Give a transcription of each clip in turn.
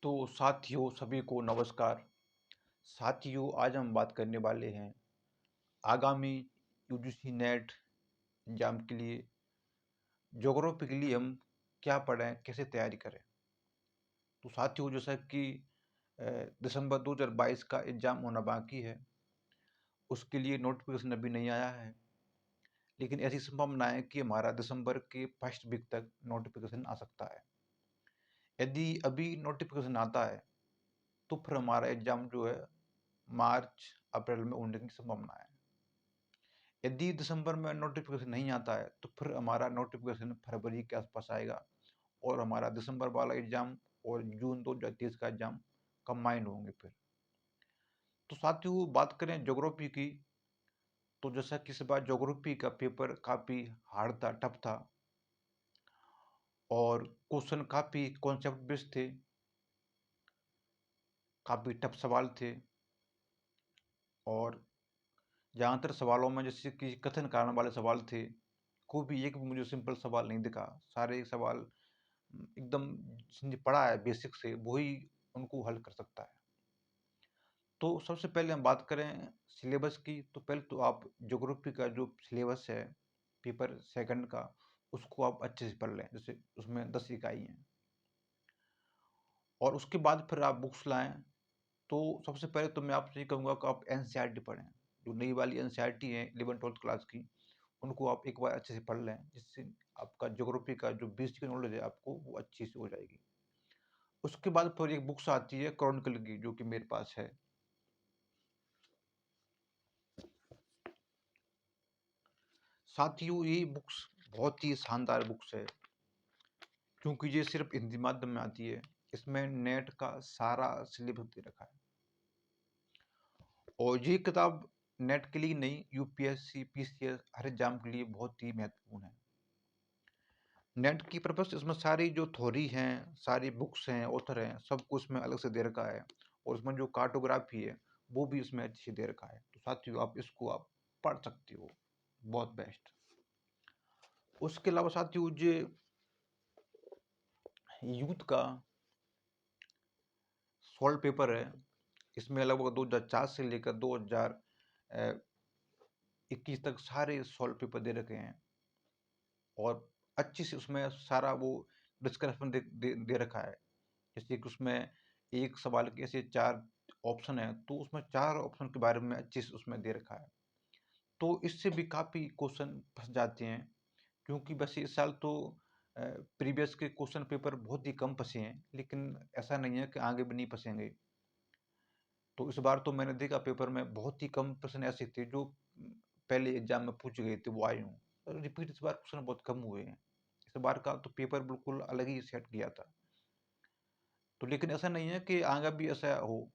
तो साथियों सभी को नमस्कार। साथियों आज हम बात करने वाले हैं आगामी यूजीसी नेट एग्जाम के लिए ज्योग्राफी के लिए हम क्या पढ़ें, कैसे तैयारी करें। तो साथियों जैसा कि दिसंबर 2022 का एग्ज़ाम होना बाकी है, उसके लिए नोटिफिकेशन अभी नहीं आया है, लेकिन ऐसी संभावना है कि हमारा दिसंबर के फर्स्ट वीक तक नोटिफिकेशन आ सकता है। यदि अभी नोटिफिकेशन आता है तो फिर हमारा एग्ज़ाम जो है मार्च अप्रैल में होने की संभावना है। यदि दिसंबर में नोटिफिकेशन नहीं आता है तो फिर हमारा नोटिफिकेशन फरवरी के आसपास आएगा और हमारा दिसंबर वाला एग्ज़ाम और जून 2023 का एग्ज़ाम कंबाइंड होंगे फिर। तो साथियों बात करें ज्योग्राफी की, तो जैसा कि इस बार ज्योग्राफी का पेपर काफ़ी हार्ड था, टफ था और क्वेश्चन काफ़ी कॉन्सेप्ट बेस्ड थे, काफ़ी टफ सवाल थे और ज़्यादातर सवालों में जैसे कि कथन कारण वाले सवाल थे, कोई भी एक भी मुझे सिंपल सवाल नहीं दिखा। सारे सवाल एकदम जिसने पढ़ा है बेसिक से वही उनको हल कर सकता है। तो सबसे पहले हम बात करें सिलेबस की, तो पहले तो आप ज्योग्राफी का जो सिलेबस है पेपर सेकंड का, उसको आप अच्छे से पढ़ लें। जैसे उसमें 10 इकाई हैं और उसके बाद फिर आप बुक्स लाएं। तो सबसे पहले तो मैं आपसे ये कहूँगा कि आप एनसीईआरटी पढ़ें। जो नई वाली एनसीईआरटी है 11th-12th क्लास की, उनको आप एक बार अच्छे से पढ़ लें, जिससे आपका ज्योग्राफी का जो बेसिक नॉलेज है आपको वो अच्छी से हो जाएगी। उसके बाद फिर एक बुक्स आती है क्रॉनिकल की, जो कि मेरे पास है। साथियों ये बुक्स बहुत ही शानदार बुक्स है, क्योंकि ये सिर्फ हिंदी माध्यम में आती है। इसमें नेट का सारा सिलेबस दे रखा है और ये किताब नेट के लिए नहीं, यूपीएससी पीसीएस हर एग्जाम के लिए बहुत ही महत्वपूर्ण है। नेट की पर्पस इसमें सारी जो थ्योरी हैं, सारी बुक्स हैं, ऑथर हैं, सब कुछ इसमें अलग से दे रखा है और इसमें जो कार्टोग्राफी है वो भी इसमें अच्छी से दे रखा है। तो साथियों आप इसको आप पढ़ सकते हो, बहुत बेस्ट। उसके अलावा साथियों जो यूथ का सॉल्व पेपर है, इसमें लगभग 2004 से लेकर 2021 तक सारे सॉल्व पेपर दे रखे हैं और अच्छी से उसमें सारा वो डिस्क्रिप्शन दे रखा है। जैसे कि उसमें एक सवाल के ऐसे 4 ऑप्शन है, तो उसमें 4 ऑप्शन के बारे में अच्छे से उसमें दे रखा है। तो इससे भी काफ़ी क्वेश्चन फँस जाते हैं, क्योंकि वैसे इस साल तो प्रीवियस के क्वेश्चन पेपर बहुत ही कम फँसे हैं, लेकिन ऐसा नहीं है कि आगे भी नहीं फँसेंगे। तो इस बार तो मैंने देखा पेपर में बहुत ही कम प्रश्न ऐसे थे जो पहले एग्जाम में पूछे गए थे वो आए हों। रिपीट इस बार क्वेश्चन बहुत कम हुए हैं। इस बार का तो पेपर बिल्कुल अलग ही सेट किया था। तो लेकिन ऐसा नहीं है कि आगे भी ऐसा हो।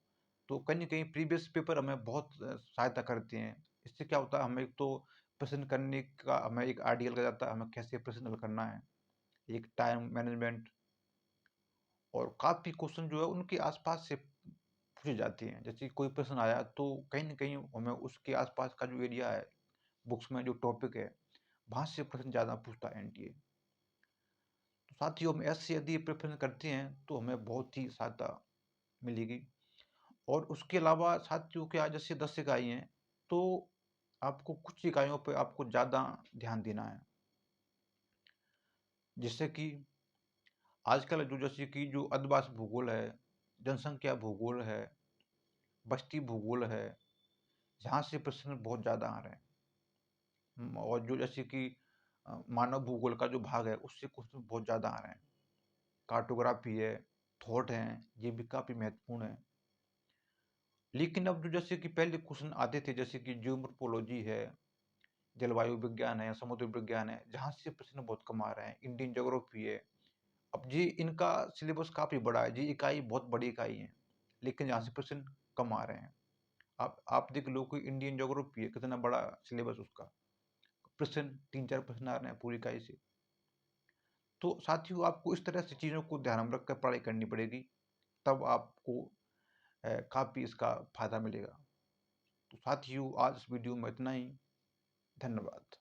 तो कहीं न कहीं प्रीवियस पेपर हमें बहुत सहायता करते हैं। इससे क्या होता है, हमें एक तो प्रश्न करने का हमें एक आइडिया लग जाता है, हमें कैसे प्रश्न हल करना है, एक टाइम मैनेजमेंट और काफ़ी क्वेश्चन जो है उनके आस-पास से पूछे जाते हैं। जैसे कोई प्रश्न आया तो कहीं न कहीं हमें उसके आस-पास का जो एरिया है, बुक्स में जो टॉपिक है, वहाँ से प्रश्न ज़्यादा पूछता है एनटीए। तो साथियों हम ऐसे यदि प्रेफ़रेंस करते हैं तो हमें बहुत ही सहायता मिलेगी। और उसके अलावा साथियों क्या जैसे 10 इकाई हैं, तो आपको कुछ इकाइयों पे आपको ज़्यादा ध्यान देना है। जिससे कि आजकल जो जैसे कि जो आदिवासी भूगोल है, जनसंख्या भूगोल है, बस्ती भूगोल है, यहाँ से प्रश्न बहुत ज़्यादा आ रहे हैं। और जो जैसे कि मानव भूगोल का जो भाग है उससे क्वेश्चन बहुत ज़्यादा आ रहे हैं। कार्टोग्राफी है, थॉट हैं, ये भी काफ़ी महत्वपूर्ण है। लेकिन अब जो जैसे कि पहले क्वेश्चन आते थे, जैसे कि जियोमॉर्फोलॉजी है, जलवायु विज्ञान है, समुद्र विज्ञान है, जहाँ से प्रश्न बहुत कम आ रहे हैं। इंडियन ज्योग्राफी है। अब ये इनका सिलेबस काफ़ी बड़ा है, ये इकाई बहुत बड़ी इकाई है, लेकिन यहाँ से प्रश्न कम आ रहे हैं। आप देख लो कि इंडियन ज्योग्राफी है, कितना बड़ा सिलेबस उसका, प्रश्न 3-4 प्रश्न आ रहे हैं पूरी इकाई से। तो साथियों आपको इस तरह से चीज़ों को ध्यान में रखकर पढ़ाई करनी पड़ेगी, तब आपको काफ़ी इसका फ़ायदा मिलेगा। तो साथियों आज इस वीडियो में इतना ही। धन्यवाद।